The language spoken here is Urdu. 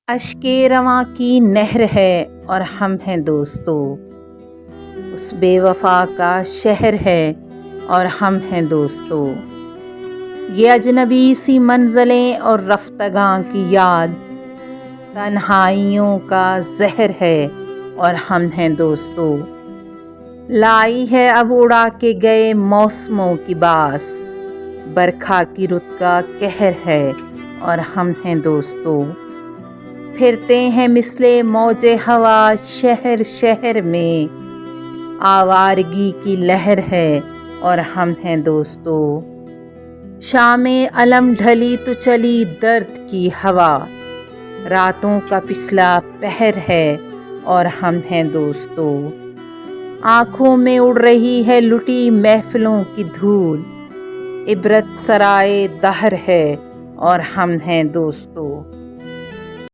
اشک رواں کی نہر ہے اور ہم ہیں دوستو، اس بے وفا کا شہر ہے اور ہم ہیں دوستو۔ یہ اجنبی سی منزلیں اور رفتگاں کی یاد تنہائیوں کا زہر ہے اور ہم ہیں دوستو۔ لائی ہے اب اڑا کے گئے موسموں کی باس، برکھا کی رت کا قہر ہے اور ہم ہیں دوستو۔ پھرتے ہیں مثل موج ہوا شہر شہر میں، آوارگی کی لہر ہے اور ہم ہیں دوستو۔ شام علم ڈھلی تو چلی درد کی ہوا، راتوں کا پچھلا پہر ہے اور ہم ہیں دوستو۔ آنکھوں میں اڑ رہی ہے لٹی محفلوں کی دھول، عبرت سرائے دہر ہے اور ہم ہیں دوستو۔